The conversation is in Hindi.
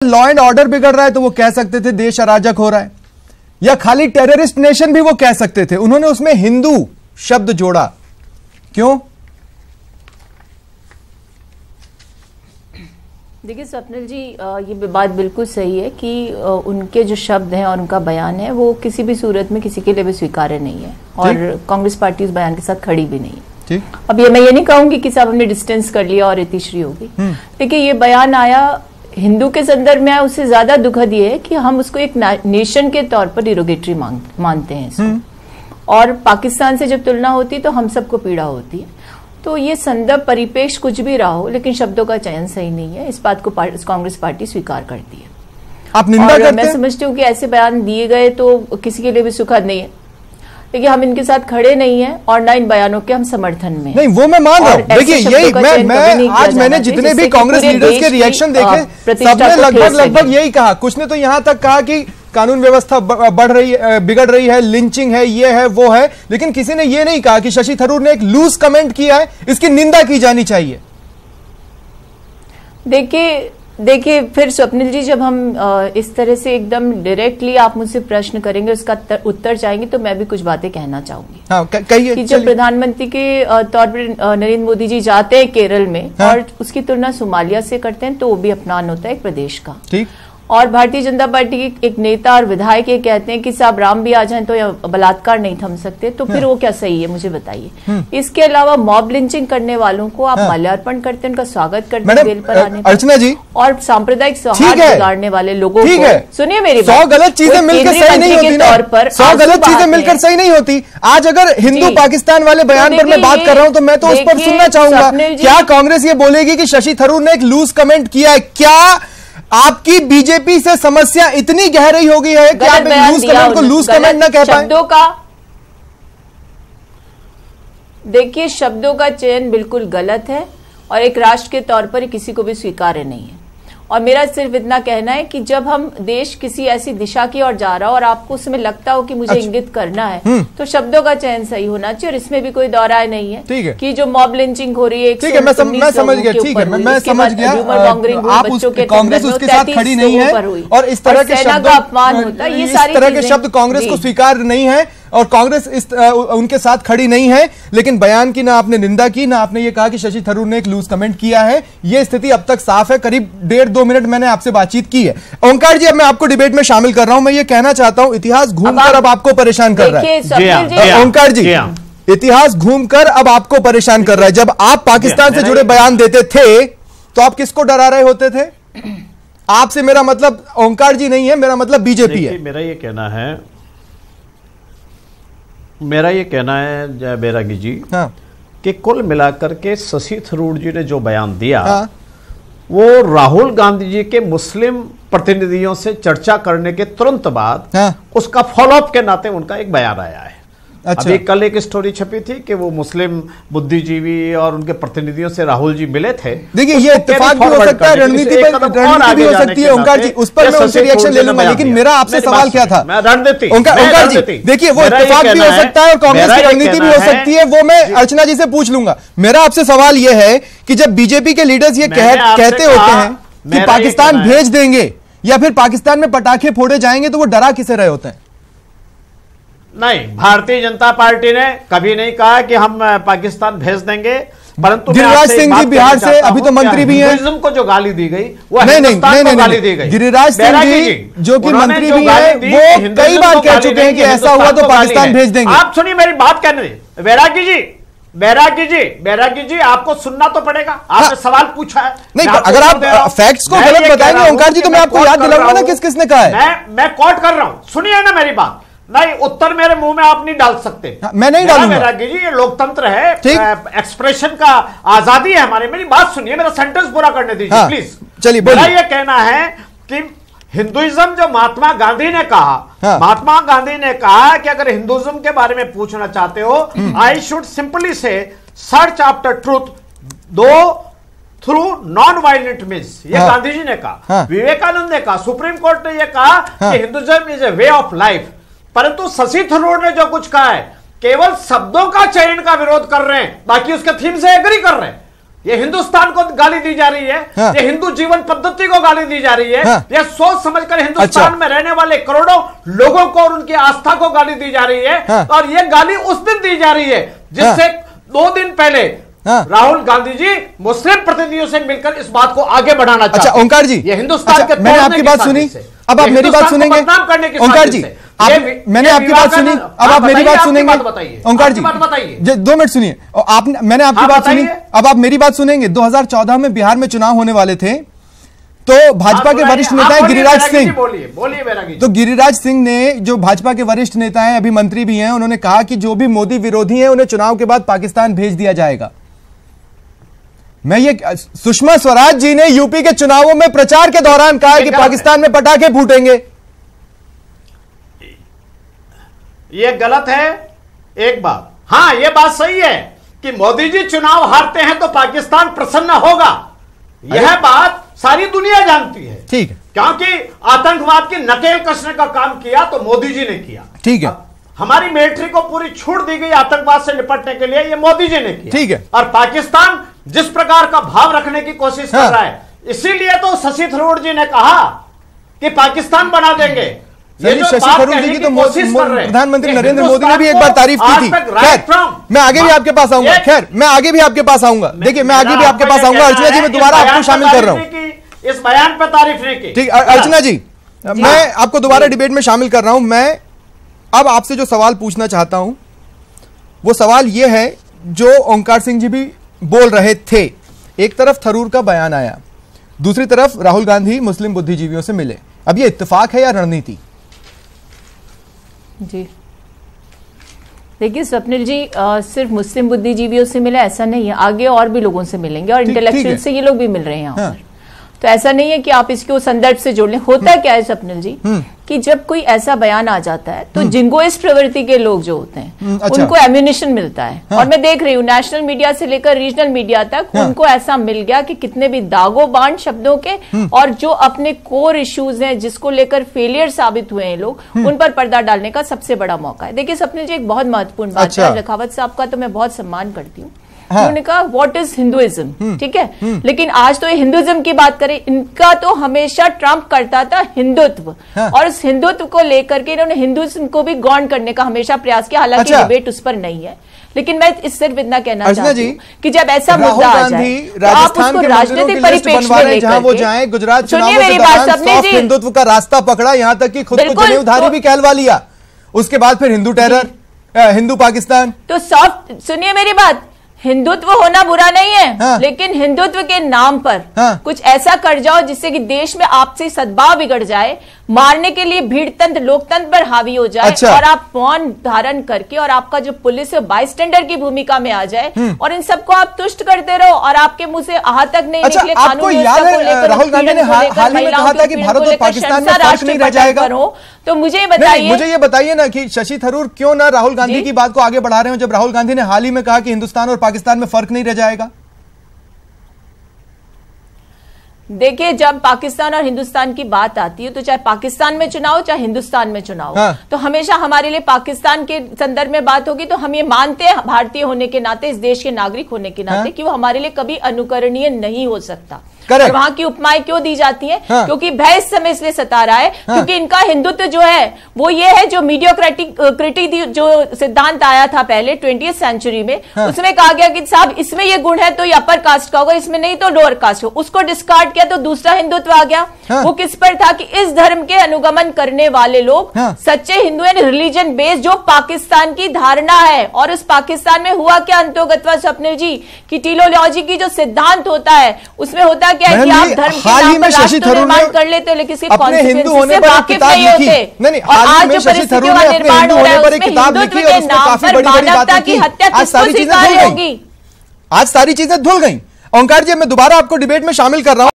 लॉ एंड ऑर्डर बिगड़ रहा है तो वो कह सकते थे देश अराजक हो रहा है, या खाली टेररिस्ट नेशन भी वो कह सकते थे। उन्होंने उसमें हिंदू शब्द जोड़ा, क्यों? देखिए स्वप्निल जी, ये बात बिल्कुल सही है कि उनके जो शब्द हैं और उनका बयान है वो किसी भी सूरत में किसी के लिए भी स्वीकार्य नहीं है और कांग्रेस पार्टी उस बयान के साथ खड़ी भी नहीं है। अब मैं ये नहीं कहूंगी कि साहब हमने डिस्टेंस कर लिया और इतिश्री होगी। देखिए ये बयान आया हिंदू के संदर्भ में आया, उससे ज्यादा दुखद ये है कि हम उसको एक नेशन के तौर पर डिरोगेटरी मानते हैं इसको, और पाकिस्तान से जब तुलना होती है तो हम सबको पीड़ा होती है। तो ये संदर्भ परिपेक्ष कुछ भी रहा हो, लेकिन शब्दों का चयन सही नहीं है। इस बात को कांग्रेस पार्टी स्वीकार करती है। आप निंदा करते हैं? मैं समझती हूँ कि ऐसे बयान दिए गए तो किसी के लिए भी सुखद नहीं है, लेकिन हम इनके साथ खड़े नहीं हैं और ना इन बयानों के हम समर्थन में। नहीं, वो मैं मान रहा हूँ। देखिए यही मैंने जितने भी कांग्रेस लीडर्स के रिएक्शन देखे सबने लगभग यही कहा। कुछ ने तो यहां तक कहा कि कानून व्यवस्था बिगड़ रही है, लिंचिंग है, ये है वो है, लेकिन किसी ने ये नहीं कहा कि शशि थरूर ने एक लूज कमेंट किया है, इसकी निंदा की जानी चाहिए। देखिए फिर स्वप्निल जी, जब हम इस तरह से एकदम डायरेक्टली आप मुझसे प्रश्न करेंगे, उसका उत्तर चाहेंगे, तो मैं भी कुछ बातें कहना चाहूंगी। हाँ, कहिए। कि जब प्रधानमंत्री के तौर पर नरेंद्र मोदी जी जाते हैं केरल में, हाँ? और उसकी तुलना सोमालिया से करते हैं, तो वो भी अपमान होता है एक प्रदेश का। ठीक। और भारतीय जनता पार्टी के एक नेता और विधायक ये कहते हैं कि साहब राम भी आ जाएं तो बलात्कार नहीं थम सकते, तो फिर वो क्या सही है, मुझे बताइए। इसके अलावा मॉब लिंचिंग करने वालों को आप माल्यार्पण करते हैं, उनका स्वागत करते हैं बेल पर आने पर। अर्चना जी, और सांप्रदायिक सौहार्द बिगाड़ने वाले लोगों को, सुनिए मेरी बात, 100 गलत चीजें मिलकर सही नहीं होती ना, 100 गलत चीजें मिलकर सही नहीं होती। आज अगर हिंदू पाकिस्तान वाले बयान पर मैं बात कर रहा हूं तो मैं तो उस पर सुनना चाहूंगा। क्या कांग्रेस ये बोलेगी कि शशि थरूर ने एक लूज कमेंट किया है? क्या आपकी बीजेपी से समस्या इतनी गहरी हो गई है कि आप लूज कमेंट को लूज कमेंट ना कह पाए? शब्दों का देखिए, शब्दों का चयन बिल्कुल गलत है और एक राष्ट्र के तौर पर किसी को भी स्वीकार्य नहीं है। और मेरा सिर्फ इतना कहना है कि जब हम देश किसी ऐसी दिशा की ओर जा रहा हो और आपको उसमें लगता हो कि मुझे इंगित करना है, तो शब्दों का चयन सही होना चाहिए। और इसमें भी कोई दौराय नहीं है कि जो मॉब लिंचिंग हो रही है, ठीक है, मैं समझ गया, ठीक है, मैं समझ गया। आप कांग्रेस उसके साथ खड़ी नहीं है और इस तरह के शब्द का अपमान होता है, इस तरह के शब्द कांग्रेस को स्वीकार नहीं है और कांग्रेस उनके साथ खड़ी नहीं है। लेकिन बयान की ना आपने निंदा की, ना आपने ये कहा कि शशि थरूर ने एक लूज कमेंट किया है। ये स्थिति अब तक साफ है। करीब 1.5-2 मिनट मैंने आपसे बातचीत की है। ओंकार जी, अब मैं आपको डिबेट में शामिल कर रहा हूं। मैं ये कहना चाहता हूं, इतिहास घूमकर अब आपको परेशान कर रहा है। ओंकार जी, इतिहास घूमकर अब आपको परेशान कर रहा है। जब आप पाकिस्तान से जुड़े बयान देते थे तो आप किसको डरा रहे होते थे? आपसे मेरा मतलब ओंकार जी नहीं है, मेरा मतलब बीजेपी है। मेरा ये कहना है जय बैरागी जी, हाँ, कि कुल मिलाकर के शशि थरूर जी ने जो बयान दिया, हाँ, वो राहुल गांधी जी के मुस्लिम प्रतिनिधियों से चर्चा करने के तुरंत बाद, हाँ, उसका फॉलोअप के नाते उनका एक बयान आया है। अच्छा। अभी कल एक स्टोरी छपी थी कि वो मुस्लिम बुद्धिजीवी और उनके प्रतिनिधियों से राहुल जी मिले थे। देखिए ये इत्तेफाक भी हो सकता है, रणनीति भी हो सकती है। ओंकार जी, उस पर मैं उनसे रिएक्शन ले लूंगा, लेकिन मेरा आपसे सवाल क्या था? रणनीति ओंकार जी, देखिए वो इत्तेफाक भी हो सकता है और कांग्रेस की रणनीति भी हो सकती है, वो मैं अर्चना जी से पूछ लूंगा। मेरा आपसे सवाल यह है कि जब बीजेपी के लीडर्स ये कहते होते हैं कि पाकिस्तान भेज देंगे या फिर पाकिस्तान में पटाखे फोड़े जाएंगे, तो वो डरा किसे रहे होते हैं? नहीं, भारतीय जनता पार्टी ने कभी नहीं कहा कि हम पाकिस्तान भेज देंगे, परंतु गिरिराज सिंह जी बिहार से अभी तो मंत्री भी हैं। हिंदुइज्म को जो गाली दी गई वो नहीं, गाली दी गई। गिरिराज सिंह जी जो कि मंत्री भी हैं, वो कई बार कह चुके हैं कि ऐसा हुआ तो पाकिस्तान भेज देंगे। आप सुनिए मेरी बात कहने दें। बैरागी जी, आपको सुनना तो पड़ेगा। आपने सवाल पूछा है। नहीं, अगर आप फैक्ट्स को गलत बताएंगे ओंकार जी, तो मैं आपको याद दिलाऊंगा ना किस किसने कहा है। मैं कोट कर रहा हूं, सुनिए ना मेरी बात। नहीं, उत्तर मेरे मुंह में आप नहीं डाल सकते। मैं नहीं डालूंगा। बैरागी जी, ये लोकतंत्र है, एक्सप्रेशन का आजादी है हमारे। मेरी बात सुनिए, मेरा सेंटेंस पूरा करने दीजिए प्लीज। चलिए, मेरा ये कहना है कि हिंदुइज्म जो महात्मा गांधी ने कहा, महात्मा गांधी ने कहा कि अगर हिंदुइज्म के बारे में पूछना चाहते हो, आई शुड सिंपली से सर्च आफ्टर ट्रूथ दो थ्रू नॉन वायलेंट मीन्स। ये गांधी जी ने कहा, विवेकानंद ने कहा, सुप्रीम कोर्ट ने यह कहा कि Hinduism is a way of life. परंतु शशि थरूर ने जो कुछ कहा है, केवल शब्दों का चयन का विरोध कर रहे हैं, बाकी उसके थीम से एग्री कर रहे हैं। ये हिंदुस्तान को गाली दी जा रही है, ये हिंदू जीवन पद्धति को गाली दी जा रही है, ये सोच समझकर हिंदुस्तान में रहने वाले करोड़ों लोगों को और उनकी आस्था को गाली दी जा रही है। और ये गाली उस दिन दी जा रही है जिससे 2 दिन पहले राहुल गांधी जी मुस्लिम प्रतिनिधियों से मिलकर इस बात को आगे बढ़ाना चाहते हैं। अच्छा ओंकार जी, ये हिंदुस्तान के मैंने आपकी बात सुनी, अब आप मेरी बात सुनेंगे ओंकार जी, मैंने आपकी बात सुनी, अब आप मेरी बात सुनेंगे ओंकार जी, 2 मिनट सुनिए। मैंने आपकी बात सुनी, अब आप मेरी बात सुनेंगे। 2014 में बिहार में चुनाव होने वाले थे, तो भाजपा के वरिष्ठ नेता है गिरिराज सिंह, तो गिरिराज सिंह ने, जो भाजपा के वरिष्ठ नेता हैं, अभी मंत्री भी हैं, उन्होंने कहा कि जो भी मोदी विरोधी हैं उन्हें चुनाव के बाद पाकिस्तान भेज दिया जाएगा। सुषमा स्वराज जी ने यूपी के चुनावों में प्रचार के दौरान कहा कि पाकिस्तान में पटाखे फूटेंगे। ये गलत है एक बात। हां, ये बात सही है कि मोदी जी चुनाव हारते हैं तो पाकिस्तान प्रसन्न होगा, यह बात सारी दुनिया जानती है। ठीक है, क्योंकि आतंकवाद की नकेल कसने का काम किया तो मोदी जी ने किया। ठीक है, हमारी मिलिट्री को पूरी छूट दी गई आतंकवाद से निपटने के लिए, ये मोदी जी ने किया। ठीक है, और पाकिस्तान जिस प्रकार का भाव रखने की कोशिश कर रहा है, इसीलिए तो शशि थरूर जी ने कहा कि पाकिस्तान बना देंगे। शशि थरूर जी की तो प्रधानमंत्री नरेंद्र मोदी ने भी एक बार तारीफ की थी। मैं आगे भी आपके पास आऊंगा, खैर मैं आगे भी आपके पास आऊंगा। देखिए, मैं आगे भी आपके पास आऊंगा। अर्चना जी, मैं दोबारा आपको शामिल कर रहा हूं, इस बयान पर तारीफ नहीं की। ठीक, अर्चना जी, मैं आपको दोबारा डिबेट में शामिल कर रहा हूं। मैं अब आपसे जो सवाल पूछना चाहता हूं वो सवाल ये है जो ओंकार सिंह जी भी बोल रहे थे। एक तरफ थरूर का बयान आया, दूसरी तरफ राहुल गांधी मुस्लिम बुद्धिजीवियों से मिले। अब ये इत्तेफाक है या रणनीति? जी देखिए स्वप्निल जी, सिर्फ मुस्लिम बुद्धिजीवियों से मिले ऐसा नहीं है, आगे और भी लोगों से मिलेंगे और इंटेलेक्चुअल से ये लोग भी मिल रहे हैं यहाँ पर। तो ऐसा नहीं है कि आप इसको संदर्भ से जोड़ लें। होता क्या है स्वप्निल जी कि जब कोई ऐसा बयान आ जाता है तो जिंगोइस्ट प्रवृत्ति के लोग जो होते हैं उनको एम्यूनिशन मिलता है। और मैं देख रही हूँ नेशनल मीडिया से लेकर रीजनल मीडिया तक उनको ऐसा मिल गया कि कितने भी दागों बांध शब्दों के और जो अपने कोर इश्यूज हैं जिसको लेकर फेलियर साबित हुए हैं लोग, उन पर पर्दा डालने का सबसे बड़ा मौका है। देखिए स्वप्निल जी, एक बहुत महत्वपूर्ण बात है, लखावत साहब का तो मैं बहुत सम्मान करती हूँ। उन्होंने कहा व्हाट इज हिंदुइज्म, ठीक है, लेकिन आज तो ये हिंदुइज्म की बात करें, इनका तो हमेशा ट्रम्प करता था हिंदुत्व। और इस हिंदुत्व को लेकर के इन्होंने हिंदुइज्म को भी गौण करने का हमेशा प्रयास किया। हालांकि डिबेट उस पर नहीं है, लेकिन मैं इस सिर्फ इतना कहना चाहती हूँ कि जब ऐसा मुद्दा आ जाए तो आप उसको राजनीतिक परिप्रेक्ष्य में लेकर वो जाए। गुजरात चुनाव के दौरान हिंदुत्व का रास्ता पकड़ा, यहाँ तक कि खुद को जनेऊधारी भी कहलवा लिया। उसके बाद फिर हिंदू टेरर, हिंदू पाकिस्तान। तो सॉफ्ट सुनिए मेरी बात, हिंदुत्व होना बुरा नहीं है, लेकिन हिंदुत्व के नाम पर कुछ ऐसा कर जाओ जिससे कि देश में आपसी सद्भाव बिगड़ जाए, मारने के लिए भीड़ तंत्र लोकतंत्र पर हावी हो जाए। और आप मौन धारण करके और आपका जो पुलिस बाइस्टैंडर की भूमिका में आ जाए और इन सबको आप तुष्ट करते रहो और आपके मुंह से आहा तक नहीं निकले कानून राहुल गांधी ने हाल ही में कहा था कि भारत और पाकिस्तान में फर्क नहीं रह जाएगा। तो मुझे ये बताइए ना कि शशि थरूर क्यों ना राहुल गांधी की बात को आगे बढ़ा रहे हो, जब राहुल गांधी ने हाल ही में कहा कि हिंदुस्तान और पाकिस्तान में फर्क नहीं रह जाएगा। देखिए, जब पाकिस्तान और हिंदुस्तान की बात आती है तो चाहे पाकिस्तान में चुनाव चाहे हिंदुस्तान में चुनाव, तो हमेशा हमारे लिए पाकिस्तान के संदर्भ में बात होगी। तो हम ये मानते हैं भारतीय होने के नाते, इस देश के नागरिक होने के नाते, कि वो हमारे लिए कभी अनुकरणीय नहीं हो सकता। और वहां की उपमाएं क्यों दी जाती हैं? क्योंकि भय इस समय इसलिए सता रहा है क्योंकि इनका हिंदुत्व जो है वो ये है जो मीडियोक्रेटिक जो सिद्धांत आया था पहले 20वीं सेंचुरी में, उसमें कहा गया कि साहब इसमें ये गुण है तो ये अपर कास्ट का होगा, इसमें नहीं तो लोअर कास्ट हो। उसको डिस्कार्ड किया तो दूसरा हिंदुत्व आ गया। वो किस पर था कि इस धर्म के अनुगमन करने वाले लोग सच्चे हिंदू एंड रिलीजन बेस्ड जो पाकिस्तान की धारणा है। और उस पाकिस्तान में हुआ क्या अंतोगतवा स्वप्निल जी कि टीलोलॉजी की जो सिद्धांत होता है उसमें होता क्या है कि आप धर्म के नाम पर राष्ट्र निर्माण कर लेते हो लेकिन इसके कॉन्सिक्वेंसेस से वाकिफ नहीं होते। और आज जो परिस्थितियों का निर्माण हो रहा है उसमें हिंदुत्व के नाम पर मानवता की हत्या किसको स्वीकार्य होगी? आज सारी चीजें धुल गई। ओंकार जी, मैं दोबारा आपको डिबेट में शामिल कर रहा हूं।